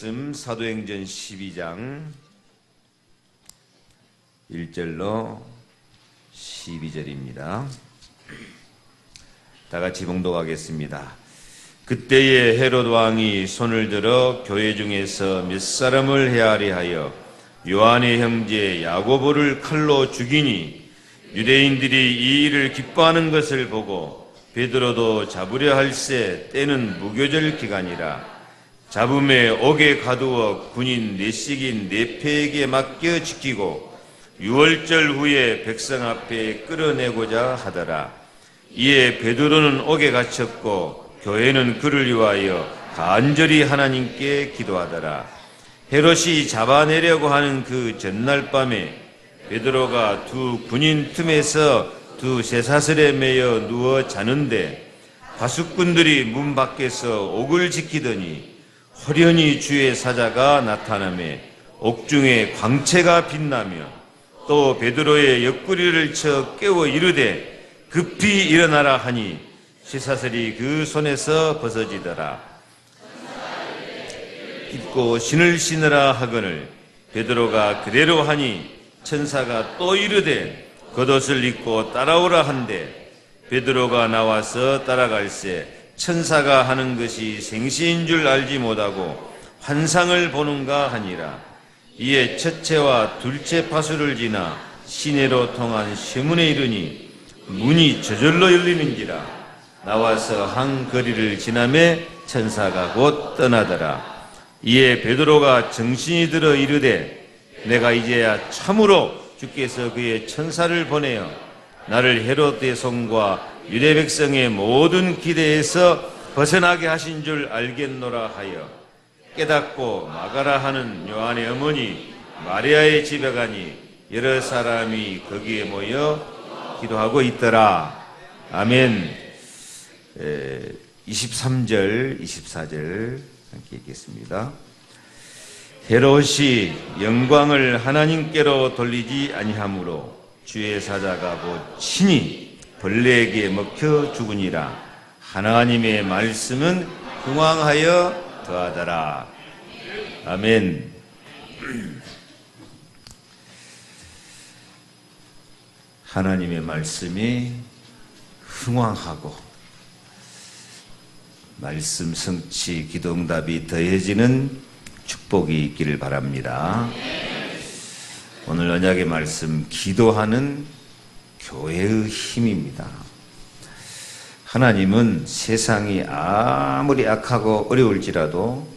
말씀 사도행전 12장 1절로 12절입니다. 다 같이 봉독하겠습니다. 그때에 헤롯 왕이 손을 들어 교회 중에서 몇 사람을 헤아려 하여 요한의 형제 야고보를 칼로 죽이니 유대인들이 이 일을 기뻐하는 것을 보고 베드로도 잡으려 할새 때는 무교절 기간이라 잡음에 옥에 가두어 군인 내식인 네패에게 맡겨 지키고 유월절 후에 백성 앞에 끌어내고자 하더라. 이에 베드로는 옥에 갇혔고 교회는 그를 위하여 간절히 하나님께 기도하더라. 헤롯이 잡아내려고 하는 그 전날 밤에 베드로가 두 군인 틈에서 두 쇠사슬에 매여 누워 자는데 파수꾼들이 문 밖에서 옥을 지키더니 호련히 주의 사자가 나타나며 옥중에 광채가 빛나며 또 베드로의 옆구리를 쳐 깨워 이르되 급히 일어나라 하니 쇠사슬이 그 손에서 벗어지더라. 입고 신을 신으라 하거늘 베드로가 그대로 하니 천사가 또 이르되 겉옷을 입고 따라오라 한데 베드로가 나와서 따라갈새 천사가 하는 것이 생시인 줄 알지 못하고 환상을 보는가 하니라. 이에 첫째와 둘째 파수를 지나 시내로 통한 쇠문에 이르니 문이 저절로 열리는지라. 나와서 한 거리를 지나매 천사가 곧 떠나더라. 이에 베드로가 정신이 들어 이르되 내가 이제야 참으로 주께서 그의 천사를 보내어 나를 헤롯의 손과 유대 백성의 모든 기대에서 벗어나게 하신 줄 알겠노라 하여 깨닫고 마가라 하는 요한의 어머니 마리아의 집에 가니 여러 사람이 거기에 모여 기도하고 있더라. 아멘. 23절, 24절 함께 읽겠습니다. 헤롯이 영광을 하나님께로 돌리지 아니하므로 주의 사자가 곧 친히 벌레에게 먹혀 죽으니라. 하나님의 말씀은 흥왕하여 더하더라. 아멘. 하나님의 말씀이 흥왕하고 말씀 성취 기도응답이 더해지는 축복이 있기를 바랍니다. 오늘 언약의 말씀 기도하는 교회의 힘입니다. 하나님은 세상이 아무리 악하고 어려울지라도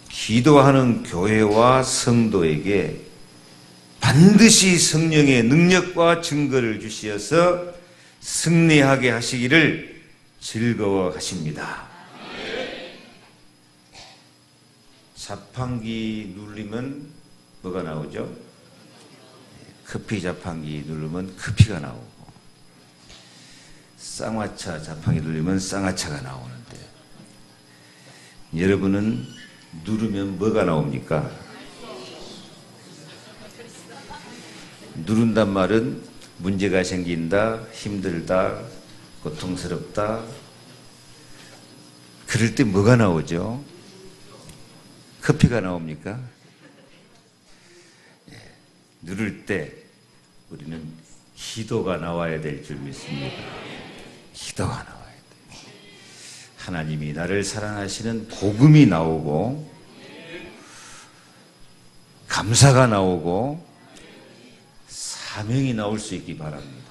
기도하는 교회와 성도에게 반드시 성령의 능력과 증거를 주시어서 승리하게 하시기를 즐거워하십니다. 자판기 누르면 뭐가 나오죠? 커피 자판기 누르면 커피가 나오고 쌍화차 자판기 누르면 쌍화차가 나오는데 여러분은 누르면 뭐가 나옵니까? 누른단 말은 문제가 생긴다, 힘들다, 고통스럽다. 그럴 때 뭐가 나오죠? 커피가 나옵니까? 누를 때 우리는 기도가 나와야 될 줄 믿습니다. 기도가 나와야 돼. 하나님이 나를 사랑하시는 복음이 나오고 감사가 나오고 사명이 나올 수 있기 바랍니다.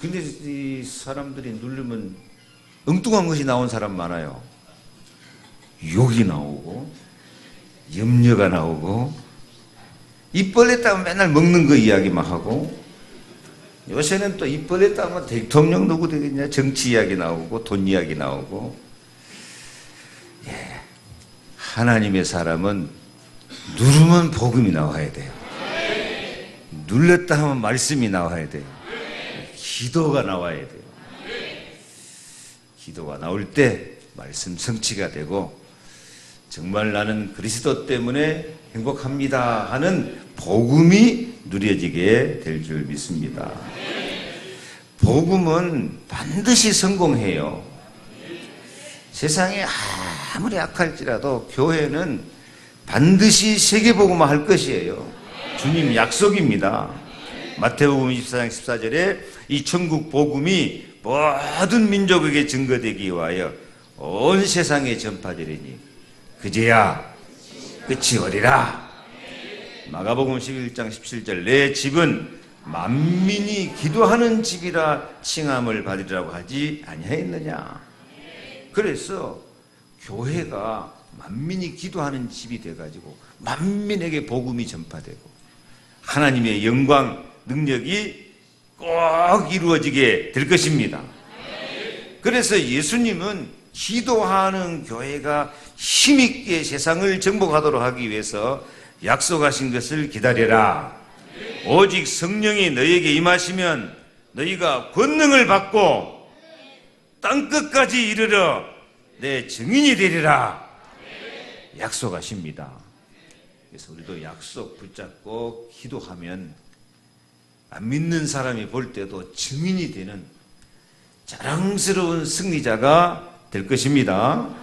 근데 이 사람들이 누르면 엉뚱한 것이 나온 사람 많아요. 욕이 나오고 염려가 나오고 입 벌렸다면 맨날 먹는 거 이야기만 하고 요새는 또 입 벌렸다면 대통령 누구 되겠냐 정치 이야기 나오고 돈 이야기 나오고. 하나님의 사람은 누르면 복음이 나와야 돼요. 눌렀다 하면 말씀이 나와야 돼요. 기도가 나와야 돼요. 기도가 나올 때 말씀 성취가 되고 정말 나는 그리스도 때문에 행복합니다 하는 복음이 누려지게 될 줄 믿습니다. 복음은 반드시 성공해요. 세상에 아무리 악할지라도 교회는 반드시 세계복음화 할 것이에요. 주님 약속입니다. 마태복음 24장 14절에 이 천국 복음이 모든 민족에게 증거되기 위하여 온 세상에 전파되리니 그제야 끝이 오리라. 마가복음 11장 17절 내 집은 만민이 기도하는 집이라 칭함을 받으리라고 하지 아니하였느냐. 그래서 교회가 만민이 기도하는 집이 돼가지고 만민에게 복음이 전파되고 하나님의 영광 능력이 꼭 이루어지게 될 것입니다. 그래서 예수님은 기도하는 교회가 힘있게 세상을 정복하도록 하기 위해서 약속하신 것을 기다려라. 오직 성령이 너희에게 임하시면 너희가 권능을 받고 땅끝까지 이르러 내 증인이 되리라. 약속하십니다. 그래서 우리도 약속 붙잡고 기도하면 안 믿는 사람이 볼 때도 증인이 되는 자랑스러운 승리자가 될 것입니다.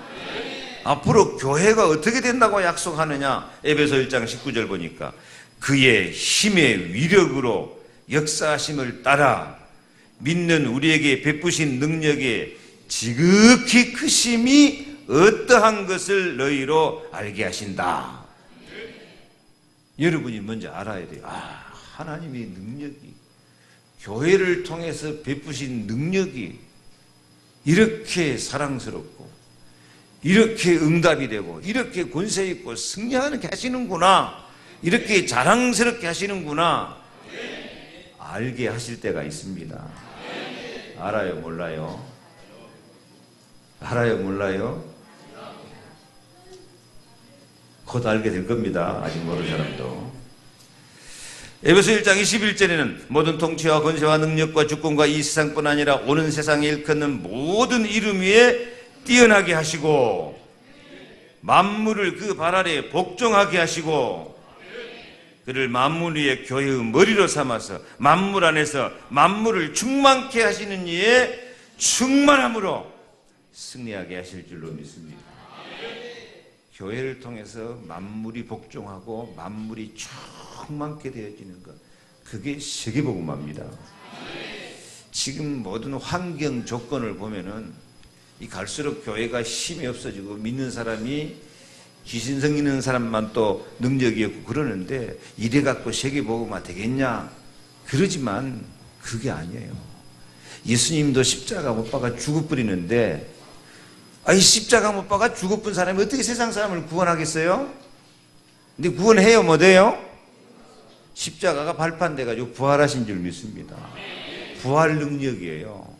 앞으로 교회가 어떻게 된다고 약속하느냐. 에베소 1장 19절 보니까 그의 힘의 위력으로 역사하심을 따라 믿는 우리에게 베푸신 능력의 지극히 크심이 어떠한 것을 너희로 알게 하신다. 여러분이 먼저 알아야 돼요. 하나님의 능력이, 교회를 통해서 베푸신 능력이 이렇게 사랑스럽고 이렇게 응답이 되고 이렇게 권세 있고 승리하게 하시는구나, 이렇게 자랑스럽게 하시는구나 알게 하실 때가 있습니다. 알아요, 몰라요? 알아요, 몰라요? 곧 알게 될 겁니다. 아직 모르는 사람도. 에베소 1장 21절에는 모든 통치와 권세와 능력과 주권과 이 세상뿐 아니라 오는 세상에 일컫는 모든 이름 위에 뛰어나게 하시고 만물을 그 발 아래 복종하게 하시고 그를 만물 위에 교회의 머리로 삼아서 만물 안에서 만물을 충만케 하시는 이의 충만함으로 승리하게 하실 줄로 믿습니다. 교회를 통해서 만물이 복종하고 만물이 충만케 되어지는 것, 그게 세계복음화입니다. 지금 모든 환경 조건을 보면은 이 갈수록 교회가 힘이 없어지고 믿는 사람이 귀신 생기는 사람만 또 능력이 없고 그러는데 이래 갖고 세계복음화 되겠냐? 그러지만 그게 아니에요. 예수님도 십자가 못 박아 죽어버리는데 십자가 못 박아 죽어본 사람이 어떻게 세상 사람을 구원하겠어요? 근데 구원해요, 못해요? 십자가가 발판돼가지고 부활하신 줄 믿습니다. 부활 능력이에요.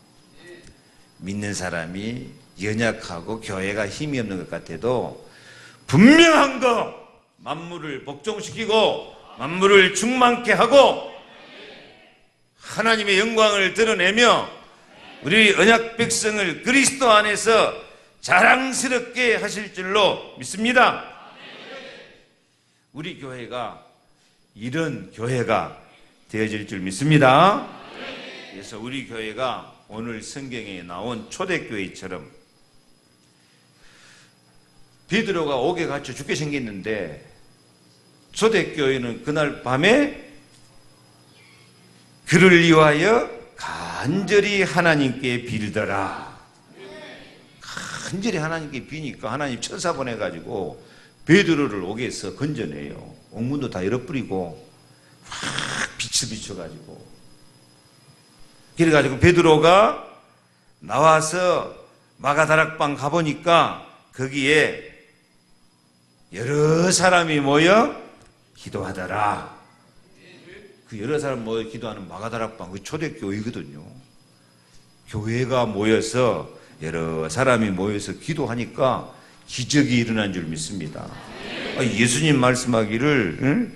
믿는 사람이 연약하고 교회가 힘이 없는 것 같아도 분명한 거, 만물을 복종시키고 만물을 충만케 하고 하나님의 영광을 드러내며 우리 언약 백성을 그리스도 안에서 자랑스럽게 하실 줄로 믿습니다. 우리 교회가 이런 교회가 되어질 줄 믿습니다. 그래서 우리 교회가 오늘 성경에 나온 초대교회처럼 베드로가 옥에 갇혀 죽게 생겼는데 초대교회는 그날 밤에 그를 위하여 간절히 하나님께 빌더라. 간절히 하나님께 비니까 하나님 천사 보내가지고 베드로를 옥에서 건져내요. 옥문도 다 열어버리고 확 빛을 비춰가지고, 그래가지고 베드로가 나와서 마가다락방 가보니까 거기에 여러 사람이 모여 기도하더라. 그 여러 사람 모여 기도하는 마가다락방, 그 초대교회거든요. 교회가 모여서 여러 사람이 모여서 기도하니까 기적이 일어난 줄 믿습니다. 예수님 말씀하기를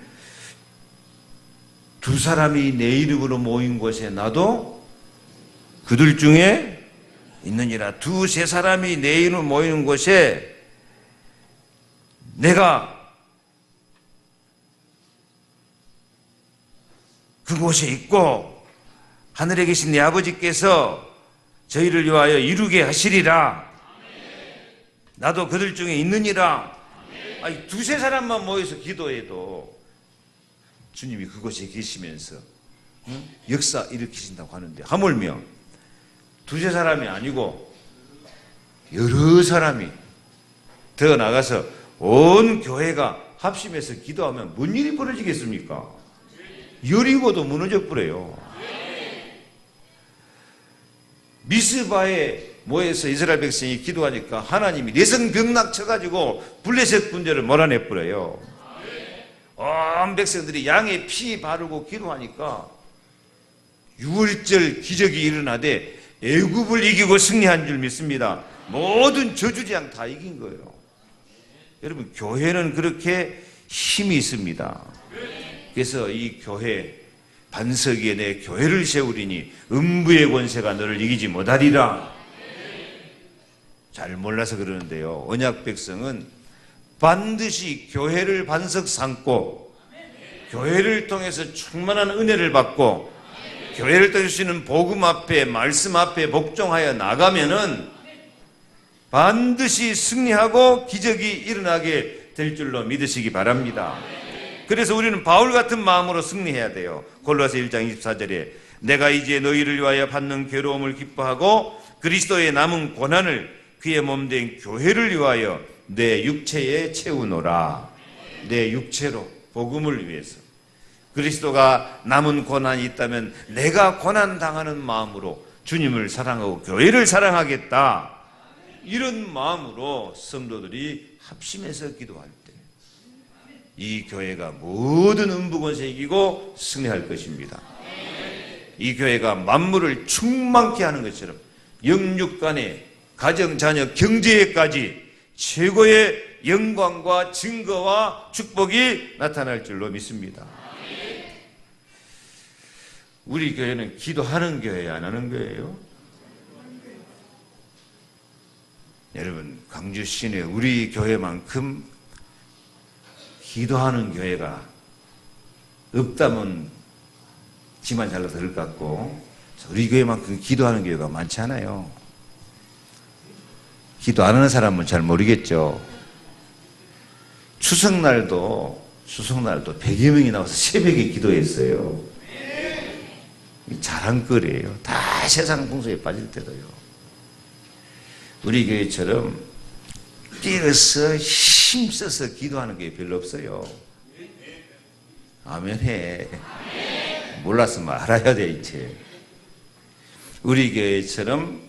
두 사람이 내 이름으로 모인 곳에 나도 그들 중에 있느니라. 두세 사람이 내 이름으로 모이는 곳에 내가 그곳에 있고 하늘에 계신 내 아버지께서 저희를 위하여 이루게 하시리라. 나도 그들 중에 있느니라. 아니, 두세 사람만 모여서 기도해도 주님이 그곳에 계시면서 역사 일으키신다고 하는데, 하물며 두세 사람이 아니고 여러 사람이 더 나가서 온 교회가 합심해서 기도하면 뭔 일이 벌어지겠습니까? 여리고도 무너져 버려요. 미스바에 모여서 이스라엘 백성이 기도하니까 하나님이 내성병락 쳐가지고 블레셋 군대를 몰아내 버려요. 온 백성들이 양의 피 바르고 기도하니까 6월절 기적이 일어나되 애굽을 이기고 승리한 줄 믿습니다. 모든 저주장 다 이긴 거예요. 여러분, 교회는 그렇게 힘이 있습니다. 그래서 이 교회 반석 위에 내 교회를 세우리니 음부의 권세가 너를 이기지 못하리라. 잘 몰라서 그러는데요, 언약 백성은 반드시 교회를 반석 삼고 교회를 통해서 충만한 은혜를 받고 교회를 통해 주시는 복음 앞에, 말씀 앞에 복종하여 나가면은 반드시 승리하고 기적이 일어나게 될 줄로 믿으시기 바랍니다. 그래서 우리는 바울 같은 마음으로 승리해야 돼요. 골로새 1장 24절에 내가 이제 너희를 위하여 받는 괴로움을 기뻐하고 그리스도의 남은 고난을 그의 몸된 교회를 위하여 내 육체에 채우노라. 내 육체로 복음을 위해서. 그리스도가 남은 고난이 있다면 내가 고난 당하는 마음으로 주님을 사랑하고 교회를 사랑하겠다. 이런 마음으로 성도들이 합심해서 기도할 때 이 교회가 모든 음부권세 이기고 승리할 것입니다. 이 교회가 만물을 충만케 하는 것처럼 영육 간에 가정, 자녀, 경제에까지 최고의 영광과 증거와 축복이 나타날 줄로 믿습니다. 우리 교회는 기도하는 교회야, 안 하는 교회예요? 여러분, 광주 시내 우리 교회만큼 기도하는 교회가 없다면 지만 잘라서 그럴 것 같고, 우리 교회만큼 기도하는 교회가 많지 않아요. 기도 안 하는 사람은 잘 모르겠죠. 추석날도 100여 명이 나와서 새벽에 기도했어요. 자랑거리예요. 다 세상 풍속에 빠질 때도요. 우리 교회처럼 뛰어서 힘써서 기도하는 게 별로 없어요. 아멘 해. 몰랐으면 알아야 돼 이제. 우리 교회처럼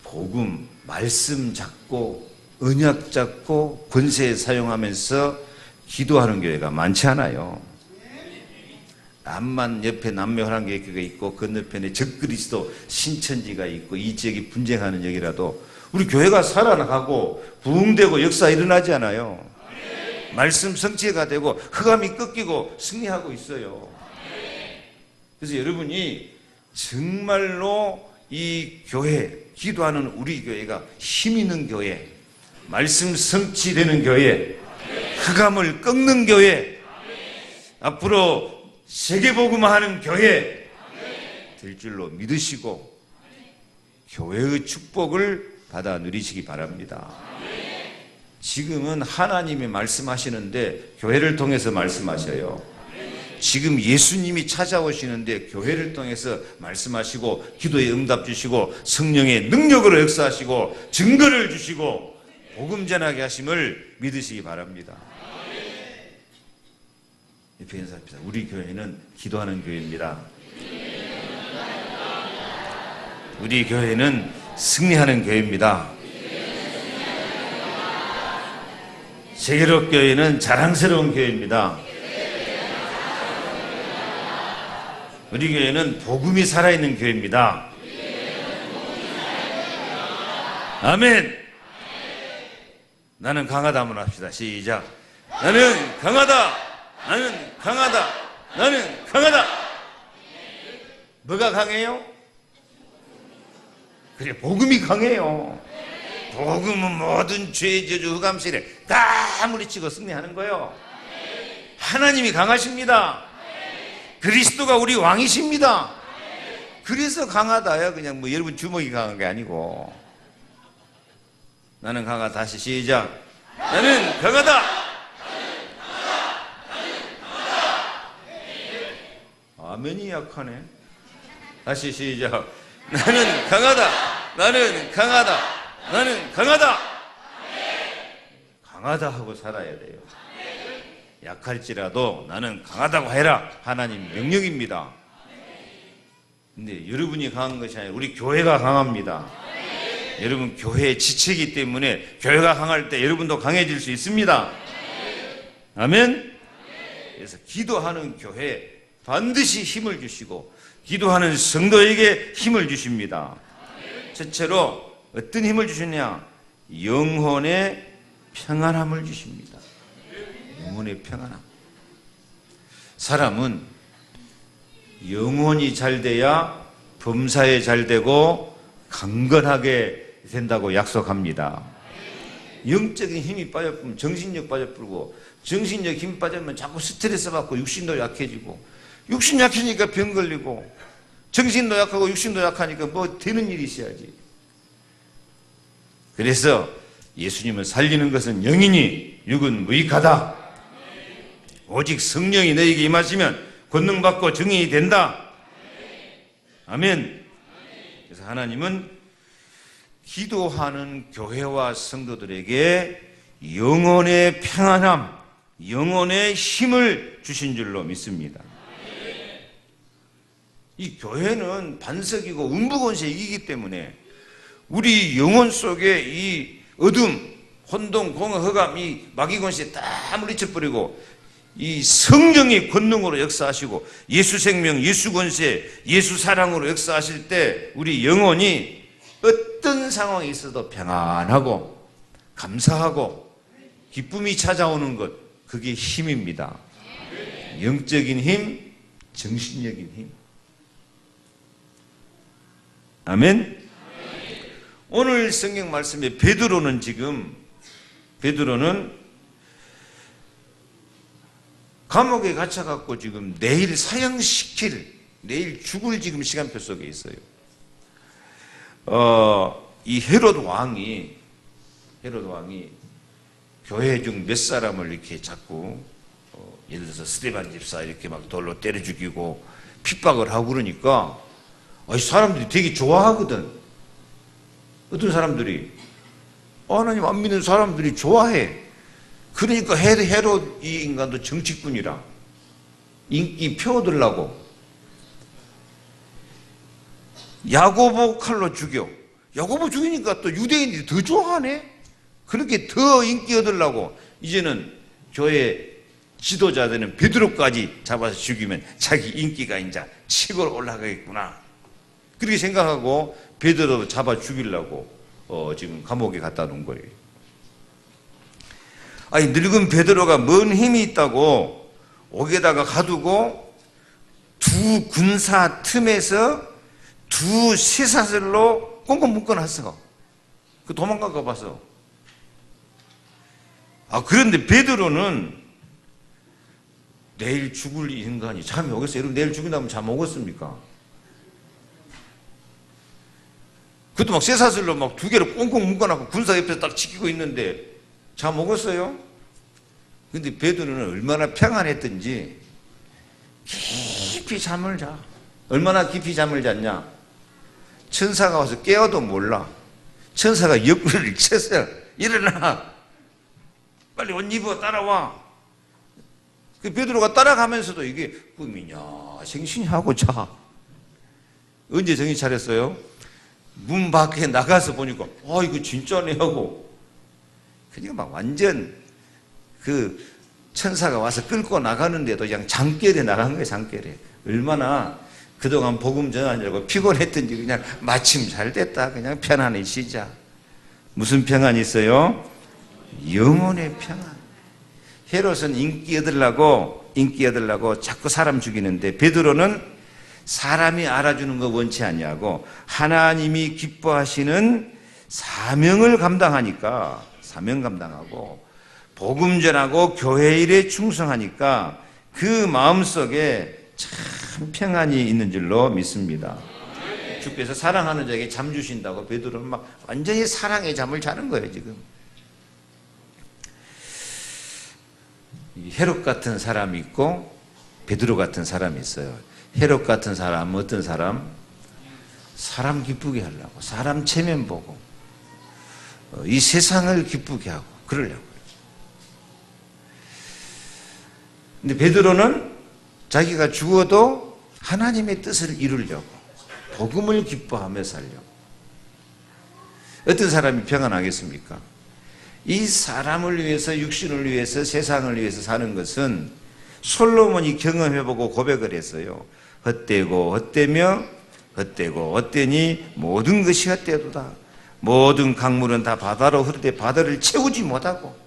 복음, 말씀 잡고 언약 잡고 권세 사용하면서 기도하는 교회가 많지 않아요. 남만 옆에 남묘환란교회가 있고 건너편에 적그리스도 신천지가 있고 이 지역이 분쟁하는 역이라도 우리 교회가 살아나가고 부흥되고 역사 일어나지 않아요. 말씀 성취가 되고 흑암이 꺾이고 승리하고 있어요. 그래서 여러분이 정말로 이 교회, 기도하는 우리 교회가 힘 있는 교회, 말씀 성취되는 교회, 흑암을 꺾는 교회, 앞으로 세계복음화하는 교회 될 줄로 믿으시고 교회의 축복을 받아 누리시기 바랍니다. 지금은 하나님이 말씀하시는데 교회를 통해서 말씀하셔요. 지금 예수님이 찾아오시는데 교회를 통해서 말씀하시고 기도에 응답 주시고 성령의 능력으로 역사하시고 증거를 주시고 복음 전하게 하심을 믿으시기 바랍니다. 옆에 인사합시다. 우리 교회는 기도하는 교회입니다. 우리 교회는 승리하는 교회입니다. 세계로 교회는 자랑스러운 교회입니다. 우리 교회는 복음이 살아있는 교회입니다. 아멘. 나는 강하다 한번 합시다. 시작. 나는 강하다. 나는 강하다. 나는 강하다. 뭐가 강해요? 그래, 복음이 강해요. 복음은 모든 죄, 저주, 흑암시를 다 물리치고 승리하는 거예요. 하나님이 강하십니다. 그리스도가 우리 왕이십니다. 그래서 강하다요. 그냥 뭐 여러분 주먹이 강한 게 아니고 나는 강하다. 다시 시작. 나는 강하다. 아멘이 약하네. 다시 시작. 나는 강하다. 나는 강하다. 나는 강하다. 강하다 하고 살아야 돼요. 약할지라도 나는 강하다고 해라. 하나님 명령입니다. 근데 여러분이 강한 것이 아니라 우리 교회가 강합니다. 여러분 교회의 지체이기 때문에 교회가 강할 때 여러분도 강해질 수 있습니다. 아멘. 그래서 기도하는 교회 반드시 힘을 주시고 기도하는 성도에게 힘을 주십니다. 첫째로 어떤 힘을 주시냐? 영혼의 평안함을 주십니다. 영혼의 평안함. 사람은 영혼이 잘 돼야 범사에 잘 되고 강건하게 된다고 약속합니다. 영적인 힘이 빠져버리면 정신력 빠져버리고 정신력 힘 빠지면 자꾸 스트레스 받고 육신도 약해지고 육신 약해지니까 병 걸리고 정신도 약하고 육신도 약하니까 뭐 되는 일이 있어야지. 그래서 예수님은 살리는 것은 영이니 육은 무익하다. 오직 성령이 너에게 임하시면 권능받고 증인이 된다. 아멘. 그래서 하나님은 기도하는 교회와 성도들에게 영혼의 평안함, 영혼의 힘을 주신 줄로 믿습니다. 이 교회는 반석이고 음부권세이기 때문에 우리 영혼 속에 이 어둠, 혼동, 공허, 흑암, 이 마귀권세 다 물리쳐버리고 이 성령의 권능으로 역사하시고 예수 생명, 예수 권세, 예수 사랑으로 역사하실 때 우리 영혼이 어떤 상황에 있어도 평안하고 감사하고 기쁨이 찾아오는 것, 그게 힘입니다. 영적인 힘, 정신적인 힘. 아멘. 오늘 성경 말씀에 베드로는 감옥에 갇혀갖고 지금 내일 내일 죽을 지금 시간표 속에 있어요. 이 헤롯 왕이 교회 중 몇 사람을 이렇게 자꾸 예를 들어서 스데반 집사 이렇게 막 돌로 때려 죽이고 핍박을 하고 그러니까 사람들이 되게 좋아하거든. 어떤 사람들이 하나님 안 믿는 사람들이 좋아해. 그러니까 헤롯 이 인간도 정치꾼이라 인기 펴오들라고 야고보 칼로 죽여. 야고보 죽이니까 또 유대인들이 더 좋아하네. 그렇게 더 인기 얻으려고 이제는 교회 지도자들은 베드로까지 잡아서 죽이면 자기 인기가 이제 치고 올라가겠구나. 그렇게 생각하고 베드로도 잡아 죽이려고 지금 감옥에 갖다 놓은 거예요. 아니 늙은 베드로가 뭔 힘이 있다고 옥에다가 가두고 두 군사 틈에서 두 쇠사슬로 꽁꽁 묶어놨어. 그 도망가 봐서. 그런데 베드로는 내일 죽을 인간이 잠이 오겠어요? 여러분 내일 죽인다면 잠 오겠습니까? 그것도 막 쇠사슬로 막 두 개를 꽁꽁 묶어놨고 군사 옆에서 딱 지키고 있는데 잠 오겠어요? 근데 베드로는 얼마나 평안했던지 깊이 잠을 자. 얼마나 깊이 잠을 잤냐? 천사가 와서 깨워도 몰라. 천사가 옆구리를 쳤어요. 일어나. 빨리 옷 입어 따라와. 그 베드로가 따라가면서도 이게 꿈이냐 생신이 하고 자. 언제 정신 차렸어요? 문 밖에 나가서 보니까 이거 진짜네 하고. 그러니까 막 완전 그 천사가 와서 끌고 나가는데도 그냥 잠결에 나간 거예요. 잠결에. 얼마나 그동안 복음 전하느라고 피곤했던지 그냥 마침 잘 됐다. 그냥 편안히 쉬자. 무슨 평안이 있어요? 영혼의 평안. 헤롯은 인기 얻으려고 자꾸 사람 죽이는데 베드로는 사람이 알아주는 거 원치 않냐고 하나님이 기뻐하시는 사명을 감당하니까 사명 감당하고 복음 전하고 교회 일에 충성하니까 그 마음속에 참 평안이 있는 줄로 믿습니다. 주께서 사랑하는 자에게 잠 주신다고 베드로는 막 완전히 사랑의 잠을 자는 거예요 지금. 헤롯 같은 사람이 있고 베드로 같은 사람이 있어요. 헤롯 같은 사람은 어떤 사람? 사람 기쁘게 하려고, 사람 체면 보고 이 세상을 기쁘게 하고 그러려고요. 근데 베드로는 자기가 죽어도 하나님의 뜻을 이루려고, 복음을 기뻐하며 살려고. 어떤 사람이 평안하겠습니까? 이 사람을 위해서, 육신을 위해서, 세상을 위해서 사는 것은 솔로몬이 경험해보고 고백을 했어요. 헛되고 헛되며 헛되고 헛되니 모든 것이 헛되도다. 모든 강물은 다 바다로 흐르되 바다를 채우지 못하고,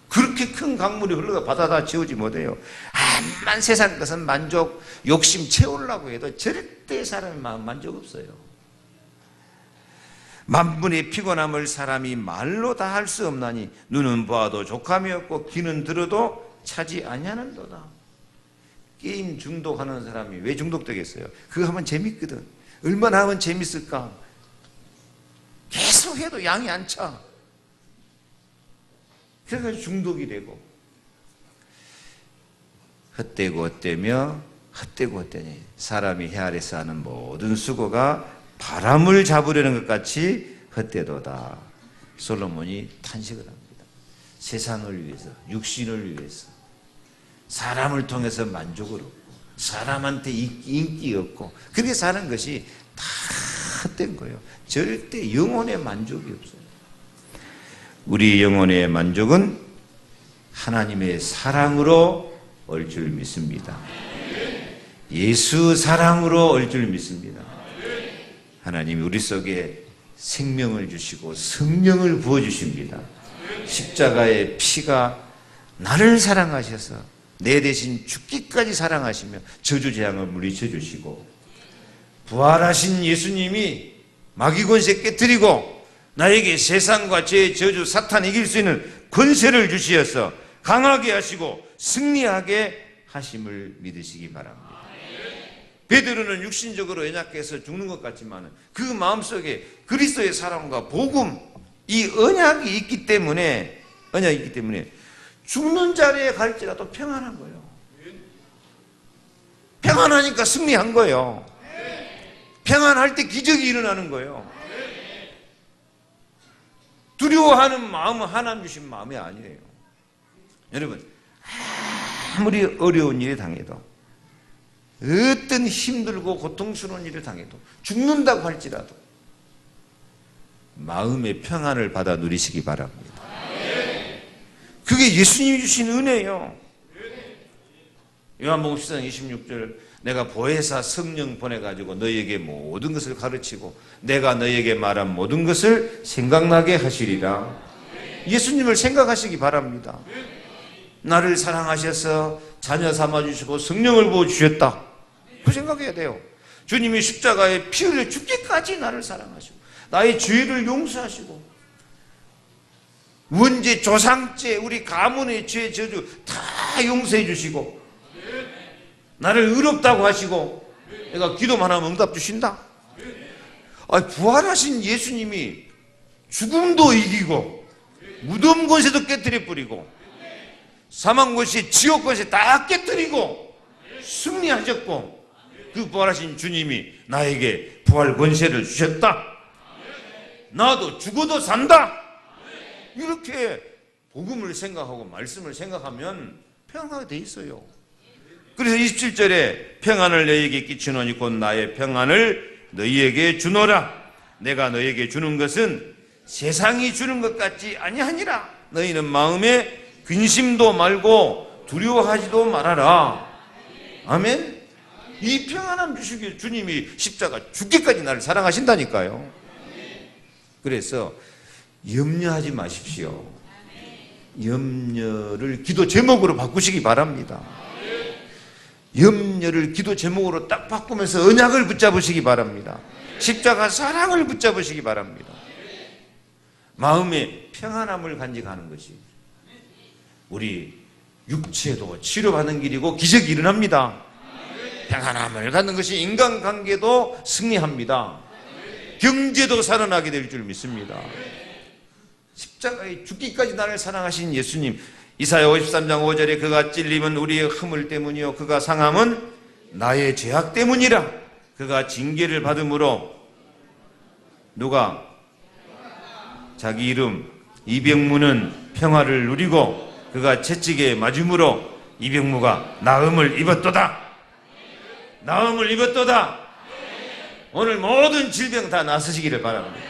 그렇게 큰 강물이 흘러가 바다 다 채우지 못해요. 암만 세상 것은 만족, 욕심 채우려고 해도 절대 사람의 마음 만족 없어요. 만분의 피곤함을 사람이 말로 다 할 수 없나니 눈은 보아도 족함이 없고 귀는 들어도 차지 아니하는도다. 게임 중독하는 사람이 왜 중독되겠어요? 그거 하면 재밌거든. 얼마나 하면 재밌을까? 계속 해도 양이 안 차. 그래서 중독이 되고, 헛되고 헛되며 헛되고 헛되니 사람이 해 아래서 하는 모든 수고가 바람을 잡으려는 것 같이 헛되도다. 솔로몬이 탄식을 합니다. 세상을 위해서, 육신을 위해서, 사람을 통해서 만족을 얻고, 사람한테 인기 얻고, 그렇게 사는 것이 다 헛된 거예요. 절대 영혼의 만족이 없어요. 우리 영혼의 만족은 하나님의 사랑으로 올 줄 믿습니다. 예수 사랑으로 올 줄 믿습니다. 하나님이 우리 속에 생명을 주시고 성령을 부어주십니다. 십자가의 피가 나를 사랑하셔서 내 대신 죽기까지 사랑하시며 저주재앙을 물리쳐 주시고, 부활하신 예수님이 마귀 권세 깨뜨리고 나에게 세상과 죄의 저주 사탄 이길 수 있는 권세를 주시어서 강하게 하시고 승리하게 하심을 믿으시기 바랍니다. 베드로는 육신적으로 연약해서 죽는 것 같지만 그 마음속에 그리스도의 사랑과 복음, 이 언약이 있기 때문에 죽는 자리에 갈지라도 평안한 거예요. 평안하니까 승리한 거예요. 평안할 때 기적이 일어나는 거예요. 두려워하는 마음은 하나님 주신 마음이 아니에요. 여러분, 아무리 어려운 일을 당해도, 어떤 힘들고 고통스러운 일을 당해도, 죽는다고 할지라도 마음의 평안을 받아 누리시기 바랍니다. 그게 예수님이 주신 은혜예요. 요한복음 10장 26절, 내가 보혜사 성령 보내가지고 너희에게 모든 것을 가르치고 내가 너희에게 말한 모든 것을 생각나게 하시리라. 예수님을 생각하시기 바랍니다. 나를 사랑하셔서 자녀 삼아주시고 성령을 부어주셨다. 그 생각해야 돼요. 주님이 십자가에 피 흘려 죽기까지 나를 사랑하시고 나의 죄를 용서하시고 원죄, 조상죄, 우리 가문의 죄, 저주 다 용서해 주시고 나를 의롭다고 하시고 내가 기도만 하면 응답 주신다. 부활하신 예수님이 죽음도 이기고 무덤 권세도 깨뜨려 뿌리고 사망 권세, 지옥 권세 다 깨뜨리고 승리하셨고, 그 부활하신 주님이 나에게 부활 권세를 주셨다. 나도 죽어도 산다. 이렇게 복음을 생각하고 말씀을 생각하면 평안하게 돼 있어요. 그래서 27절에 평안을 너희에게 끼치노니 곧 나의 평안을 너희에게 주노라. 내가 너희에게 주는 것은 세상이 주는 것 같지 아니하니라. 너희는 마음에 근심도 말고 두려워하지도 말아라. 아멘. 이 평안함 주시기에 주님이 십자가 죽기까지 나를 사랑하신다니까요. 그래서 염려하지 마십시오. 염려를 기도 제목으로 바꾸시기 바랍니다. 염려를 기도 제목으로 딱 바꾸면서 언약을 붙잡으시기 바랍니다. 십자가 사랑을 붙잡으시기 바랍니다. 마음의 평안함을 간직하는 것이 우리 육체도 치료받는 길이고 기적이 일어납니다. 평안함을 갖는 것이 인간관계도 승리합니다. 경제도 살아나게 될 줄 믿습니다. 십자가에 죽기까지 나를 사랑하신 예수님, 이사야 53장 5절에 그가 찔림은 우리의 허물 때문이요 그가 상함은 나의 죄악 때문이라. 그가 징계를 받음으로 누가? 자기 이름 이병무는 평화를 누리고 그가 채찍에 맞음으로 이병무가 나음을 입었도다. 나음을 입었도다. 오늘 모든 질병 다 나으시기를 바랍니다.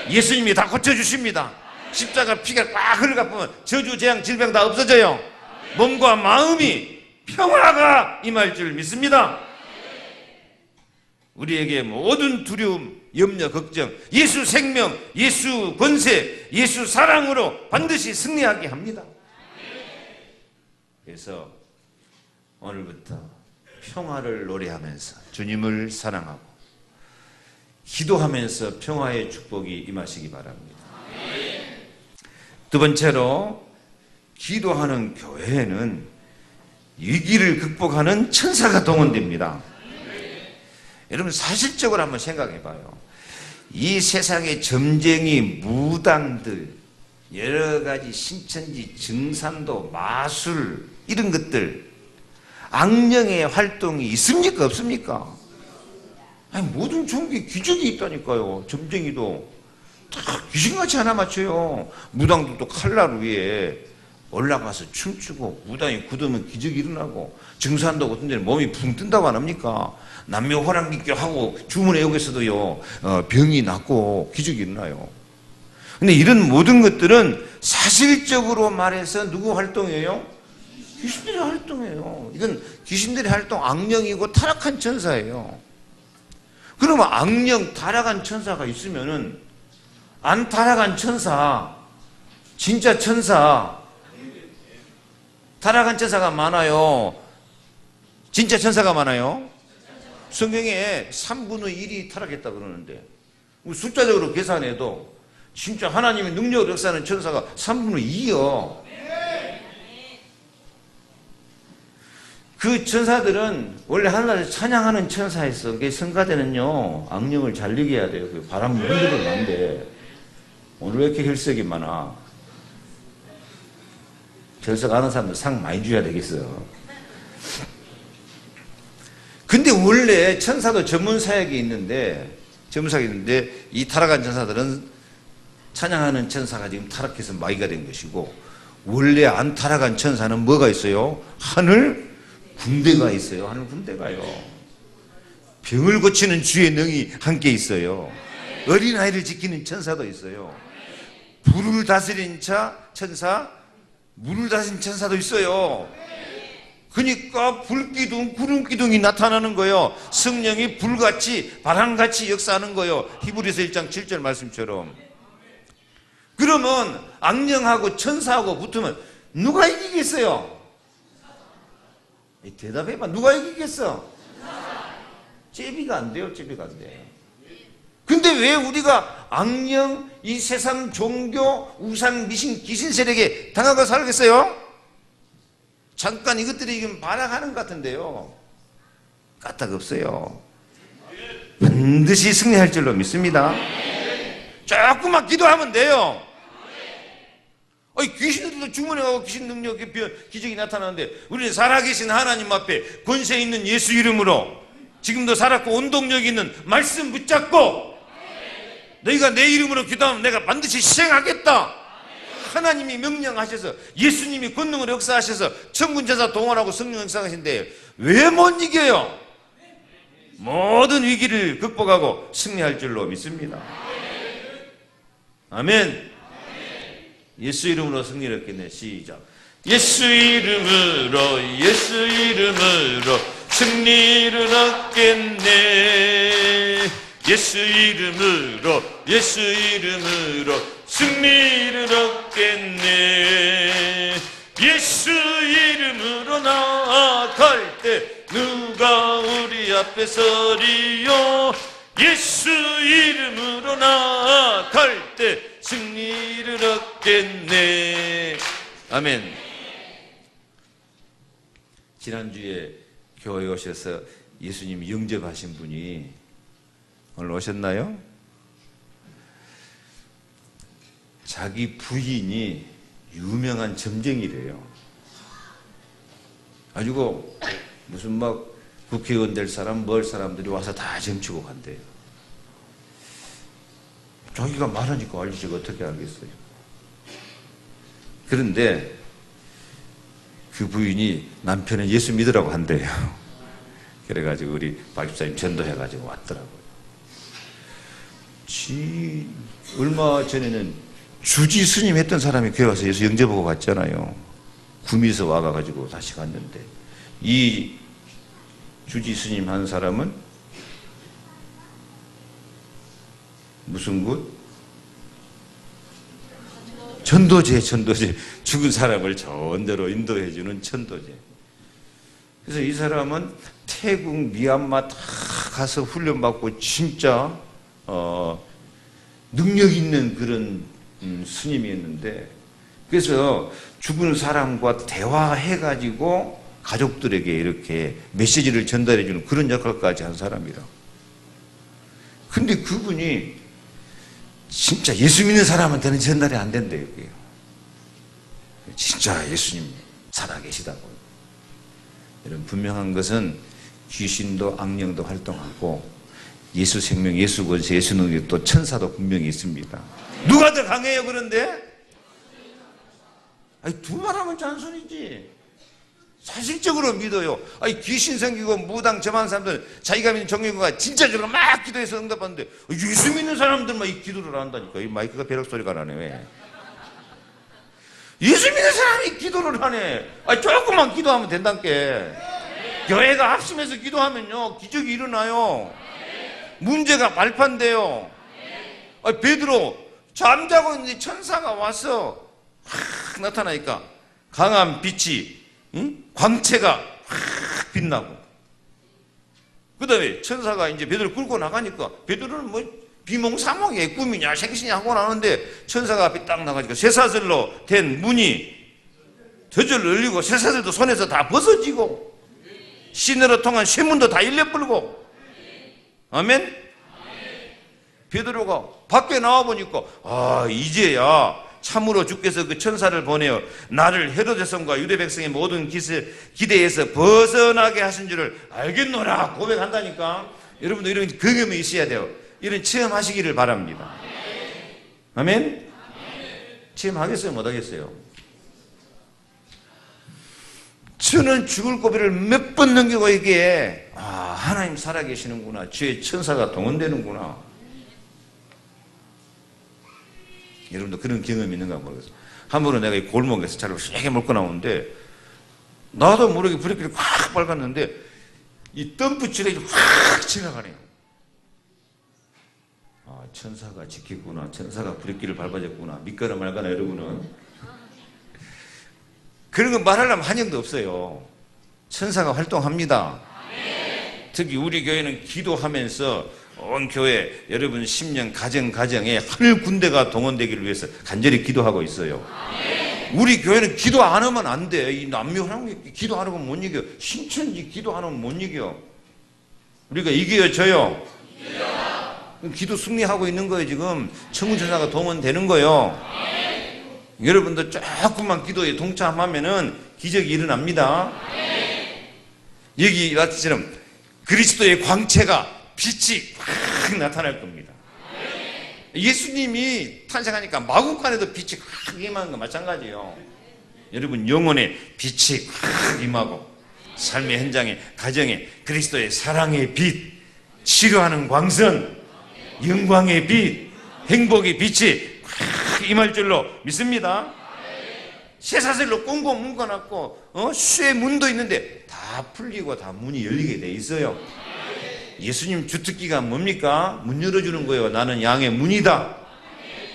예수님이 다 고쳐주십니다. 십자가 피가 꽉 흘러가 보면 저주, 재앙, 질병 다 없어져요. 몸과 마음이 평화가 임할 줄 믿습니다. 우리에게 모든 두려움, 염려, 걱정, 예수 생명, 예수 권세, 예수 사랑으로 반드시 승리하게 합니다. 그래서 오늘부터 평화를 노래하면서 주님을 사랑하고 기도하면서 평화의 축복이 임하시기 바랍니다. 두 번째로 기도하는 교회에는 위기를 극복하는 천사가 동원됩니다. 여러분 사실적으로 한번 생각해 봐요. 이 세상의 점쟁이, 무당들, 여러 가지 신천지, 증산도, 마술 이런 것들 악령의 활동이 있습니까? 없습니까? 아니, 모든 종교에 기적이 있다니까요. 점쟁이도 다 귀신같이 하나 맞춰요. 무당들도 칼날 위에 올라가서 춤추고 무당이 굳으면 기적이 일어나고 증산도 어떤 데는 몸이 붕 뜬다고 안 합니까? 남묘호랑기교 하고 주문의 역에서도요 병이 낫고 기적이 일어나요. 근데 이런 모든 것들은 사실적으로 말해서 누구 활동이에요? 귀신들의 활동이에요. 이건 귀신들의 활동, 악령이고 타락한 천사예요. 그러면 악령, 타락한 천사가 있으면은 안 타락한 천사, 진짜 천사, 타락한 천사가 많아요. 진짜 천사가 많아요. 성경에 3분의 1이 타락했다 그러는데 숫자적으로 계산해도 진짜 하나님의 능력으로 역사하는 천사가 3분의 2요. 그 천사들은 원래 하늘나라에서 찬양하는 천사였어. 그 성가대는요 악령을 잘 이겨야 돼요. 그 바람 흔들을 난데 오늘 왜 이렇게 혈색이 많아? 결석 아는 사람들 상 많이 줘야 되겠어. 근데 원래 천사도 전문 사역이 있는데 이 타락한 천사들은 찬양하는 천사가 지금 타락해서 마귀가 된 것이고 원래 안 타락한 천사는 뭐가 있어요? 하늘 군대가 있어요. 하늘 군대가요. 병을 고치는 주의 능이 함께 있어요. 어린아이를 지키는 천사도 있어요. 불을 다스리는 천사, 물을 다스리는 천사도 있어요. 그러니까 불기둥, 구름기둥이 나타나는 거예요. 성령이 불같이, 바람같이 역사하는 거예요. 히브리서 1장 7절 말씀처럼. 그러면 악령하고 천사하고 붙으면 누가 이기겠어요? 대답해봐. 누가 이기겠어? 제비가 안 돼요. 제비가 안 돼요. 근데 왜 우리가 악령, 이 세상 종교, 우상, 미신, 귀신 세력에 당하고 살겠어요? 잠깐 이것들이 지금 발악하는 것 같은데요. 까딱 없어요. 반드시 승리할 줄로 믿습니다. 조금만 기도하면 돼요. 귀신들도 주문해 가고 귀신 능력, 기적이 나타나는데 우리는 살아계신 하나님 앞에 권세 있는 예수 이름으로 지금도 살았고 온동력 있는 말씀 붙잡고 너희가 내 이름으로 기도하면 내가 반드시 시행하겠다. 하나님이 명령하셔서 예수님이 권능으로 역사하셔서 천군천사 동원하고 성령 역사하신데 왜 못 이겨요? 모든 위기를 극복하고 승리할 줄로 믿습니다. 아멘. 예수 이름으로 승리를 얻겠네. 시작. 예수 이름으로 예수 이름으로 승리를 얻겠네. 예수 이름으로 예수 이름으로 승리를 얻겠네. 예수 이름으로 나아갈 때 누가 우리 앞에 서리요. 예수 이름으로 나아갈 때 승리를 얻겠네. 아멘. 지난주에 교회에 오셔서 예수님 영접하신 분이 오늘 오셨나요? 자기 부인이 유명한 점쟁이래요. 가지고 무슨 막 국회의원 될 사람, 뭘 사람들이 와서 다 점치고 간대요. 자기가 말하니까 알지, 제가 어떻게 알겠어요. 그런데 그 부인이 남편은 예수 믿으라고 한대요. 그래가지고 우리 박 집사님 전도해가지고 왔더라고요. 얼마 전에는 주지 스님 했던 사람이 교회 와서 예수 영접하고 갔잖아요. 구미에서 와가지고 다시 갔는데, 이 주지 스님 한 사람은 무슨 곳? 전도제. 죽은 사람을 전대로 인도해주는 전도제. 그래서 이 사람은 태국, 미얀마 다 가서 훈련받고 진짜 능력 있는 그런 스님이었는데, 그래서 죽은 사람과 대화해가지고 가족들에게 이렇게 메시지를 전달해주는 그런 역할까지 한 사람이라. 근데 그분이 진짜 예수 믿는 사람한테는 전달이 안 된대요. 진짜 예수님 살아계시다고. 이런 분명한 것은 귀신도 악령도 활동하고 예수 생명, 예수 권세, 예수 능력, 또 천사도 분명히 있습니다. 누가 더 강해요? 그런데 두 말하면 잔소리지. 사실적으로 믿어요. 귀신 생기고 무당 점한 사람들, 자기가 믿는 정령과 진짜적으로 막 기도해서 응답하는데 예수 믿는 사람들만 이 기도를 한다니까. 이 마이크가 벼락 소리가 나네. 왜? 예수 믿는 사람이 기도를 하네. 조금만 기도하면 된다니까. 교회가 합심해서 기도하면요, 기적이 일어나요. 문제가 발판돼요. 베드로 잠자고 있는데 천사가 와서 확 나타나니까 강한 빛이, 광채가 확 빛나고, 그 다음에 천사가 이제 베드로 끌고 나가니까 베드로는 뭐 비몽사몽의 꿈이냐 생신이냐 하고 나오는데 천사가 앞에 딱 나가니까 쇠사슬로 된 문이 저절로 열리고 쇠사슬도 손에서 다 벗어지고 시내로 통한 쇠문도 다 일려버리고. 아멘? 베드로가 밖에 나와보니까 이제야 참으로 주께서 그 천사를 보내어 나를 헤로데스 왕과 유대 백성의 모든 기대에서 벗어나게 하신 줄을 알겠노라 고백한다니까. 여러분도 이런 경험이 있어야 돼요. 이런 체험하시기를 바랍니다. 아멘? 체험하겠어요? 못하겠어요? 저는 죽을 고비를 몇 번 넘기고 이게 하나님 살아계시는구나, 주의 천사가 동원되는구나. 여러분도 그런 경험이 있는가 모르겠어요. 한 번은 내가 이 골목에서 차를 세게 몰고 나오는데 나도 모르게 브레이크를 확 밟았는데 이 덤프 트럭이 확 지나가네요. 천사가 지켰구나, 천사가 브레이크를 밟아줬구나, 믿거나 말거나. 여러분은 그런 거 말하려면 한정도 없어요. 천사가 활동합니다. 특히 우리 교회는 기도하면서 온 교회 여러분 10년 가정에 하늘 군대가 동원되기를 위해서 간절히 기도하고 있어요. 우리 교회는 기도 안 하면 안 돼. 이 남녀 한국 기도 안 하면 못 이겨. 신천지 기도 안 하면 못 이겨. 우리가 이겨요, 져요? 기도 승리하고 있는 거예요. 지금 천군천사가 동원되는 거예요. 여러분도 조금만 기도에 동참하면은 기적이 일어납니다. 여기 마치처럼 그리스도의 광채가, 빛이 확 나타날 겁니다. 예수님이 탄생하니까 마구간에도 빛이 확 임하는 거 마찬가지예요. 여러분 영혼에 빛이 확 임하고 삶의 현장에, 가정에 그리스도의 사랑의 빛, 치료하는 광선, 영광의 빛, 행복의 빛이 확 임할 줄로 믿습니다. 쇠사슬로 꽁꽁 묶어놨고 쇠 문도 있는데 다 풀리고 다 문이 열리게 돼 있어요. 예수님 주특기가 뭡니까? 문 열어주는 거예요. 나는 양의 문이다.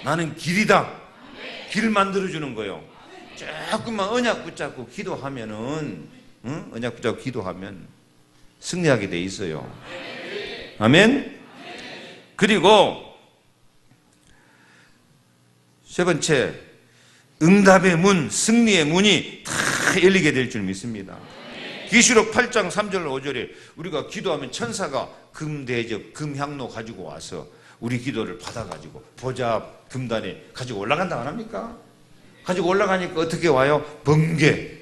나는 길이다. 길을 만들어주는 거예요. 조금만 언약 붙잡고 기도하면은, 언약 붙잡고 기도하면 승리하게 돼 있어요. 아멘? 그리고 세 번째, 응답의 문, 승리의 문이 다 열리게 될 줄 믿습니다. 계시록 8장 3절 5절에 우리가 기도하면 천사가 금대접, 금향로 가지고 와서 우리 기도를 받아가지고 보좌 금단에 가지고 올라간다 안 합니까? 가지고 올라가니까 어떻게 와요? 번개,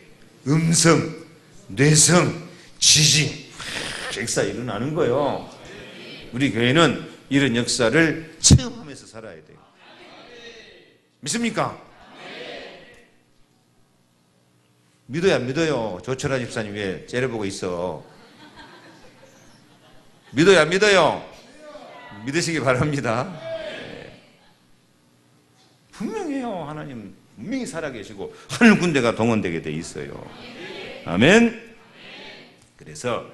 음성, 뇌성, 지진, 역사 일어나는 거예요. 우리 교회는 이런 역사를 체험하면서 살아야 돼요. 믿습니까? 믿어야 믿어요. 조철아 집사님 왜 째려보고 있어? 믿어야 믿어요. 믿으시기 바랍니다. 분명해요. 하나님 분명히 살아계시고 하늘 군대가 동원되게 돼 있어요. 아멘. 그래서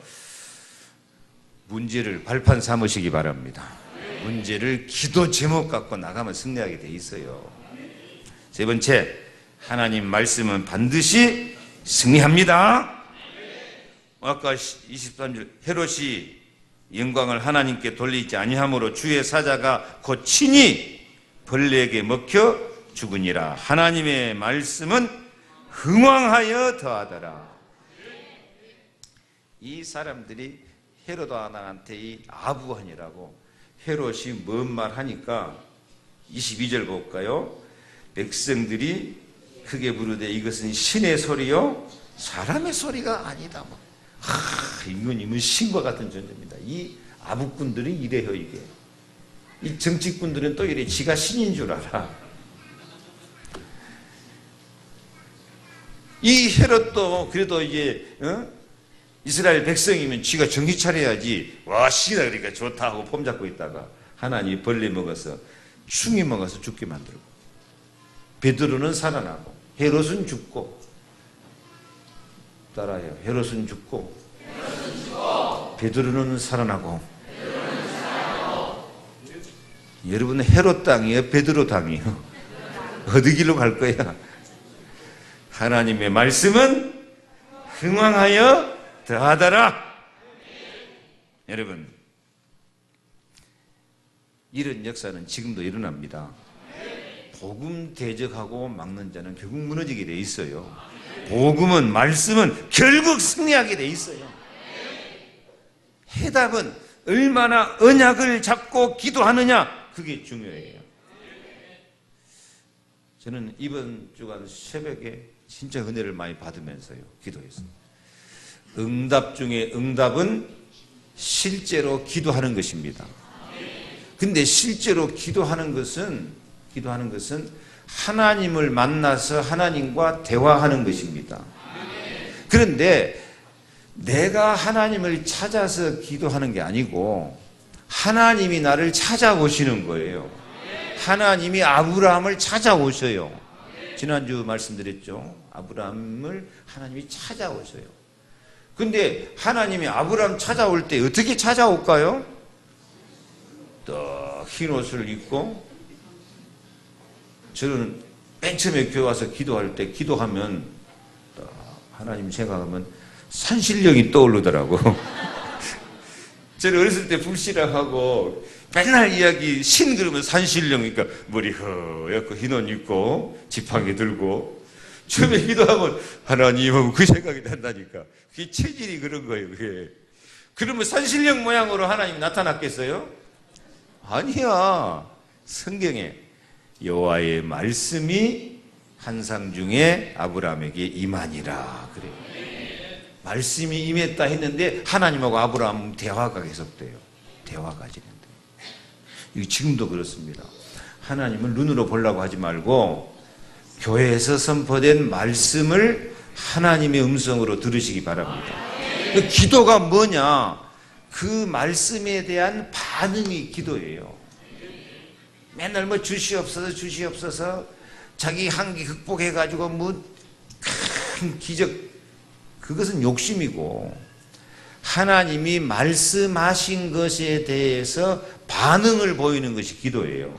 문제를 발판 삼으시기 바랍니다. 문제를 기도 제목 갖고 나가면 승리하게 돼 있어요. 세 번째, 하나님 말씀은 반드시 승리합니다. 아까 23절 헤롯이 영광을 하나님께 돌리지 아니함으로 주의 사자가 곧 친히 벌레에게 먹혀 죽으니라. 하나님의 말씀은 흥왕하여 더하더라. 이 사람들이 헤롯 왕한테 이 아부하니라고 헤롯이 뭔 말 하니까 22절 볼까요? 백성들이 크게 부르되 이것은 신의 소리요 사람의 소리가 아니다. 이건 신과 같은 존재입니다. 이 아부꾼들이 이래요. 이게 이 정치꾼들은 또 이래 지가 신인 줄 알아. 이 헤롯도 그래도 이게 이스라엘 백성이면 지가 정신 차려야지. 와 신이다 그러니까 좋다 하고 폼 잡고 있다가 하나님이 벌레 먹어서 충이 먹어서 죽게 만들고 베드로는 살아나고 헤롯은 죽고 따라해요. 헤롯은 죽고 베드로는 살아나고. 여러분은 헤롯 땅이에요? 베드로 땅이에요? 어디 길로 갈 거야? 하나님의 말씀은 흥왕하여 더하더라. 여러분 이런 역사는 지금도 일어납니다. 복음 대적하고 막는 자는 결국 무너지게 돼 있어요. 복음은 말씀은 결국 승리하게 돼 있어요. 해답은 얼마나 언약을 잡고 기도하느냐 그게 중요해요. 저는 이번 주간 새벽에 진짜 은혜를 많이 받으면서요 기도했어요. 응답 중에 응답은 실제로 기도하는 것입니다. 근데 실제로 기도하는 것은 하나님을 만나서 하나님과 대화하는 것입니다. 그런데 내가 하나님을 찾아서 기도하는 게 아니고 하나님이 나를 찾아오시는 거예요. 하나님이 아브라함을 찾아오셔요. 지난주 말씀드렸죠. 아브라함을 하나님이 찾아오셔요. 근데 하나님이 아브라함 찾아올 때 어떻게 찾아올까요? 또 흰 옷을 입고, 저는 맨 처음에 교회 와서 기도할 때 기도하면 하나님 생각하면 산신령이 떠오르더라고. 저는 어렸을 때 불신앙하고 맨날 이야기 신 그러면 산신령이니까 머리 허옇고 흰 옷 입고 지팡이 들고 처음에 기도하면 하나님하고 그 생각이 난다니까. 그게 체질이 그런 거예요. 그게. 그러면 산신령 모양으로 하나님 나타났겠어요? 아니야. 성경에 여호와의 말씀이 한상 중에 아브라함에게 임하니라 그래요. 말씀이 임했다 했는데 하나님하고 아브라함 대화가 계속돼요. 대화가 진행돼요. 이거 지금도 그렇습니다. 하나님을 눈으로 보려고 하지 말고 교회에서 선포된 말씀을 하나님의 음성으로 들으시기 바랍니다. 그 기도가 뭐냐? 그 말씀에 대한 반응이 기도예요. 맨날 뭐 주시옵소서 자기 한계 극복해가지고 뭐 큰 기적, 그것은 욕심이고 하나님이 말씀하신 것에 대해서 반응을 보이는 것이 기도예요.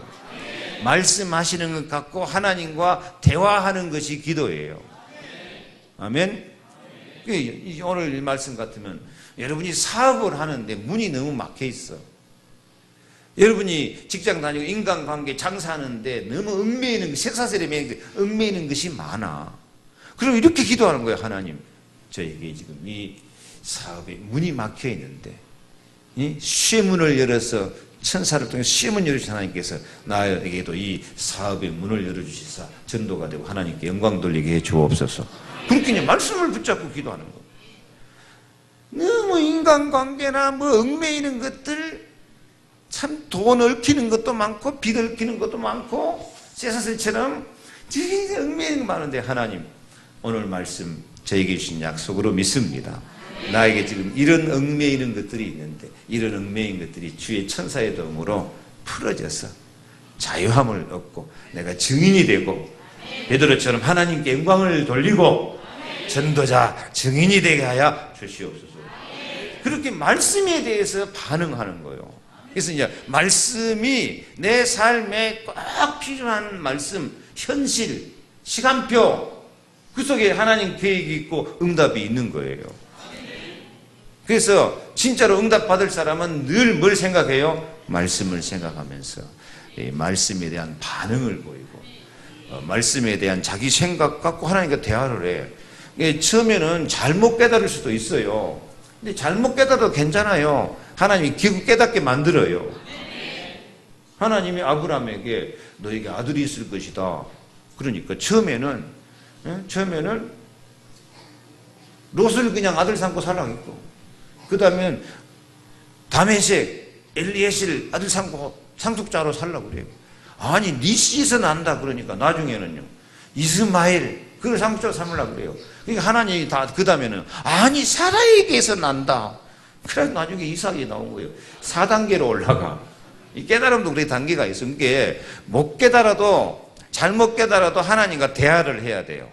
말씀하시는 것 같고 하나님과 대화하는 것이 기도예요. 아멘. 오늘 이 말씀 같으면 여러분이 사업을 하는데 문이 너무 막혀 있어. 여러분이 직장 다니고 인간관계 장사하는데 너무 얽매이는, 색사슬에 얽매이는 것이 많아. 그럼 이렇게 기도하는 거예요. 하나님, 저에게 지금 이 사업에 문이 막혀 있는데 이 쇠문을 열어서 천사를 통해 시험을 열어주신 하나님께서 나에게도 이 사업의 문을 열어주시사 전도가 되고 하나님께 영광 돌리게 해 주옵소서. 그렇게 이제 말씀을 붙잡고 기도하는 거. 너무 인간관계나 뭐 얽매이는 것들, 참 돈 얽히는 것도 많고 빚 얽히는 것도 많고 세상처럼 되게 얽매이는 거 많은데, 하나님 오늘 말씀 저에게 주신 약속으로 믿습니다. 나에게 지금 이런 얽매이는 것들이 있는데 이런 얽매인 것들이 주의 천사의 도움으로 풀어져서 자유함을 얻고 내가 증인이 되고 베드로처럼 하나님께 영광을 돌리고 전도자 증인이 되게 하여 주시옵소서. 그렇게 말씀에 대해서 반응하는 거예요. 그래서 이제 말씀이 내 삶에 꼭 필요한 말씀, 현실, 시간표, 그 속에 하나님 계획이 있고 응답이 있는 거예요. 그래서 진짜로 응답 받을 사람은 늘 뭘 생각해요? 말씀을 생각하면서 이 말씀에 대한 반응을 보이고 말씀에 대한 자기 생각 갖고 하나님과 대화를 해. 처음에는 잘못 깨달을 수도 있어요. 근데 잘못 깨달아도 괜찮아요. 하나님이 결국 깨닫게 만들어요. 하나님이 아브라함에게 너에게 아들이 있을 것이다. 그러니까 처음에는 롯을 그냥 아들 삼고 살라고 했고, 그 다음엔 다메섹 엘리에셀 아들 삼고 상속자로 살라고 그래요. 아니 네 씨에서 난다 그러니까 나중에는요 이스마엘 그걸 상속자로 삼으려고 그래요. 그러니까 하나님이 다 그 다음에는 아니 사라에게서 난다. 그래서 나중에 이삭이 나온 거예요. 4단계로 올라가. 이 깨달음도 그렇게 단계가 있어. 그게 못 깨달아도 잘못 깨달아도 하나님과 대화를 해야 돼요.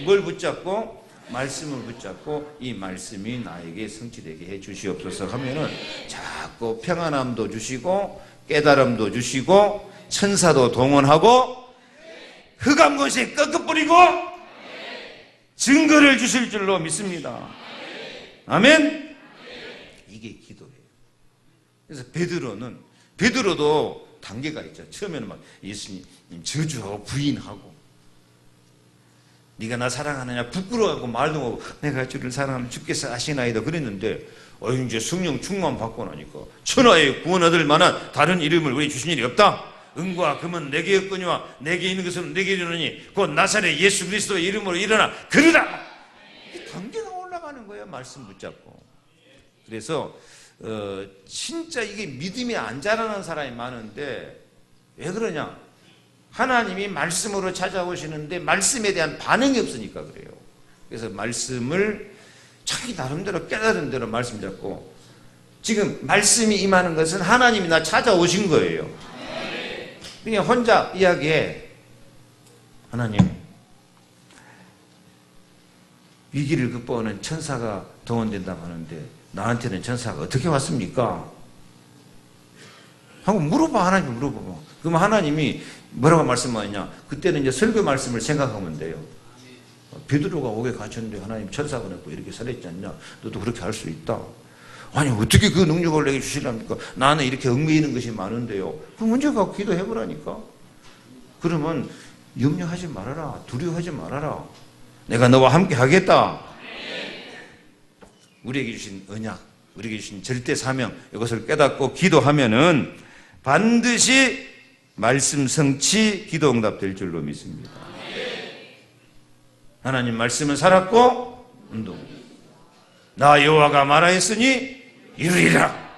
뭘 붙잡고? 말씀을 붙잡고 이 말씀이 나에게 성취되게 해 주시옵소서 하면은 자꾸 평안함도 주시고 깨달음도 주시고 천사도 동원하고 흑암 곳에 꺾어버리고 증거를 주실 줄로 믿습니다. 아멘. 이게 기도예요. 그래서 베드로도 단계가 있죠. 처음에는 막 예수님 저주하고 부인하고 네가 나 사랑하느냐 부끄러워하고 말도 하고 내가 주를 사랑하면 주께서 아시나이다 그랬는데 이제 성령 충만 받고 나니까 천하에 구원 얻을 만한 다른 이름을 왜 주신 일이 없다. 은과 금은 내게 없거니와 내게 있는 것은 내게 이르노니 곧 나사렛 예수 그리스도의 이름으로 일어나 그러라. 단계가 올라가는 거예요. 말씀 붙잡고. 그래서 진짜 이게 믿음이 안 자라는 사람이 많은데 왜 그러냐? 하나님이 말씀으로 찾아오시는데 말씀에 대한 반응이 없으니까 그래요. 그래서 말씀을 자기 나름대로 깨달은 대로 말씀 잡고, 지금 말씀이 임하는 것은 하나님이 나 찾아오신 거예요. 그냥 혼자 이야기해. 하나님, 위기를 극복하는 천사가 동원된다고 하는데 나한테는 천사가 어떻게 왔습니까? 하고 물어봐. 하나님 물어봐. 그럼 하나님이 뭐라고 말씀하느냐? 그때는 이제 설교 말씀을 생각하면 돼요. 베드로가 옥에 갇혔는데 하나님 천사가 내고 이렇게 살았지 않냐? 너도 그렇게 할 수 있다. 아니 어떻게 그 능력을 내게 주시랍니까? 나는 이렇게 얽매이는 것이 많은데요. 그 문제 갖고 기도해보라니까. 그러면 염려하지 말아라. 두려워하지 말아라. 내가 너와 함께 하겠다. 우리에게 주신 언약, 우리에게 주신 절대 사명, 이것을 깨닫고 기도하면은 반드시 말씀 성취, 기도 응답될 줄로 믿습니다. 하나님 말씀은 살았고 운동. 나 여호와가 말하였으니 이루리라.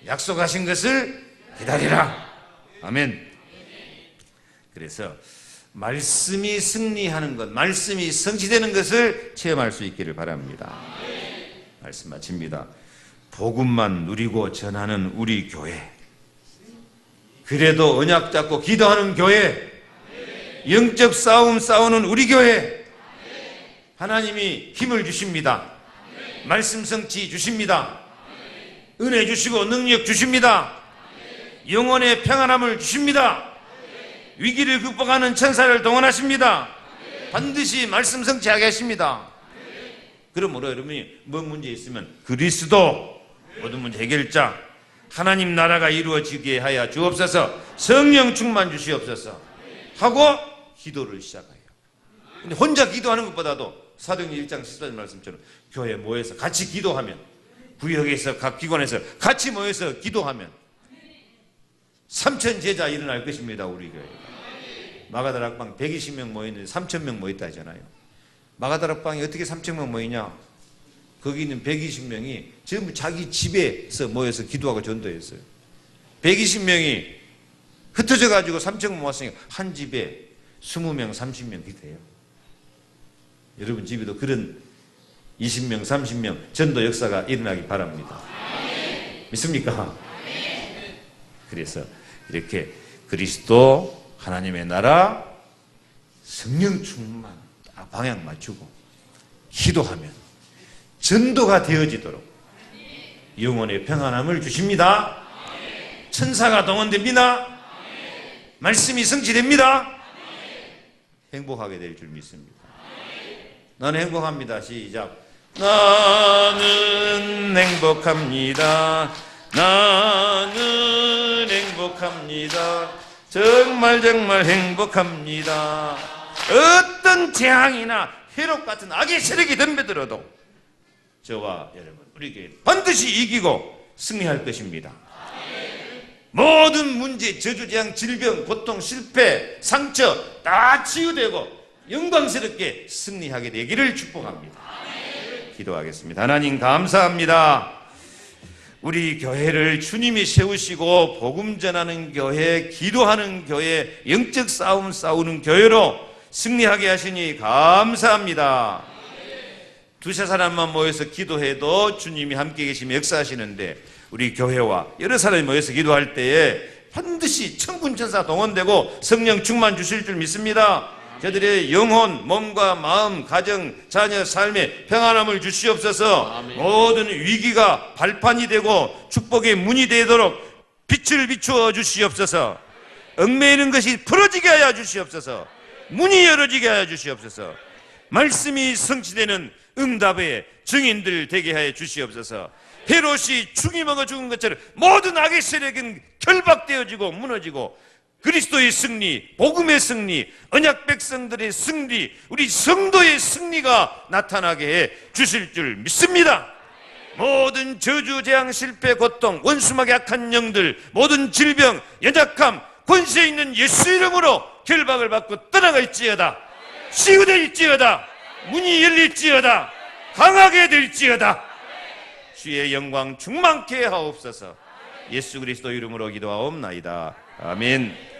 약속하신 것을 기다리라. 아멘. 그래서 말씀이 승리하는 것, 말씀이 성취되는 것을 체험할 수 있기를 바랍니다. 말씀 마칩니다. 복음만 누리고 전하는 우리 교회, 그래도 언약 잡고 기도하는 교회, 영적 싸움 싸우는 우리 교회, 하나님이 힘을 주십니다. 말씀 성취 주십니다. 은혜 주시고 능력 주십니다. 영혼의 평안함을 주십니다. 위기를 극복하는 천사를 동원하십니다. 반드시 말씀 성취하게 하십니다. 그러므로 여러분이 뭔 문제 있으면 그리스도 모든 문제 해결자, 하나님 나라가 이루어지게 하여 주옵소서, 성령 충만 주시옵소서 하고 기도를 시작해요. 근데 혼자 기도하는 것보다도 사도행전 1장 14절 말씀처럼 교회 모여서 같이 기도하면, 구역에서 각 기관에서 같이 모여서 기도하면 3천 제자 일어날 것입니다. 우리 교회가. 마가다락방 120명 모였는데 3,000명 모였다 하잖아요. 마가다락방에 어떻게 3,000명 모이냐? 거기 있는 120명이 전부 자기 집에서 모여서 기도하고 전도했어요. 120명이 흩어져 가지고 3,000명 모았으니까 한 집에 20명, 30명 돼요. 여러분 집에도 그런 20명, 30명 전도 역사가 일어나기 바랍니다. 믿습니까? 그래서 이렇게 그리스도 하나님의 나라 성령 충만 방향 맞추고 기도하면 전도가 되어지도록 영혼의 평안함을 주십니다. 천사가 동원됩니다. 말씀이 성취됩니다. 행복하게 될 줄 믿습니다. 나는 행복합니다. 시작. 나는 행복합니다. 나는 행복합니다. 정말 행복합니다. 어떤 재앙이나 해롭 같은 악의 세력이 덤벼들어도 저와 여러분 우리 교회 반드시 이기고 승리할 것입니다. 모든 문제, 저주, 재앙, 질병, 고통, 실패, 상처 다 치유되고 영광스럽게 승리하게 되기를 축복합니다. 기도하겠습니다. 하나님 감사합니다. 우리 교회를 주님이 세우시고 복음 전하는 교회, 기도하는 교회, 영적 싸움 싸우는 교회로 승리하게 하시니 감사합니다. 두세 사람만 모여서 기도해도 주님이 함께 계시며 역사하시는데 우리 교회와 여러 사람이 모여서 기도할 때에 반드시 천군천사 동원되고 성령 충만 주실 줄 믿습니다. 저들의 영혼, 몸과 마음, 가정, 자녀, 삶에 평안함을 주시옵소서. 아멘. 모든 위기가 발판이 되고 축복의 문이 되도록 빛을 비추어 주시옵소서. 얽매이는 것이 풀어지게 하여 주시옵소서. 문이 열어지게 하여 주시옵소서. 말씀이 성취되는 응답의 증인들 되게 하여 주시옵소서. 헤롯이 죽이 먹어 죽은 것처럼 모든 악의 세력은 결박되어지고 무너지고 그리스도의 승리, 복음의 승리, 언약 백성들의 승리, 우리 성도의 승리가 나타나게 해 주실 줄 믿습니다. 모든 저주, 재앙, 실패, 고통, 원수막의 악한 영들, 모든 질병, 연약함, 권세 있는 예수 이름으로 결박을 받고 떠나갈지어다. 치유될지어다. 문이 열릴지어다. 강하게 될지어다. 주의 영광 충만케 하옵소서. 예수 그리스도 이름으로 기도하옵나이다. 아멘.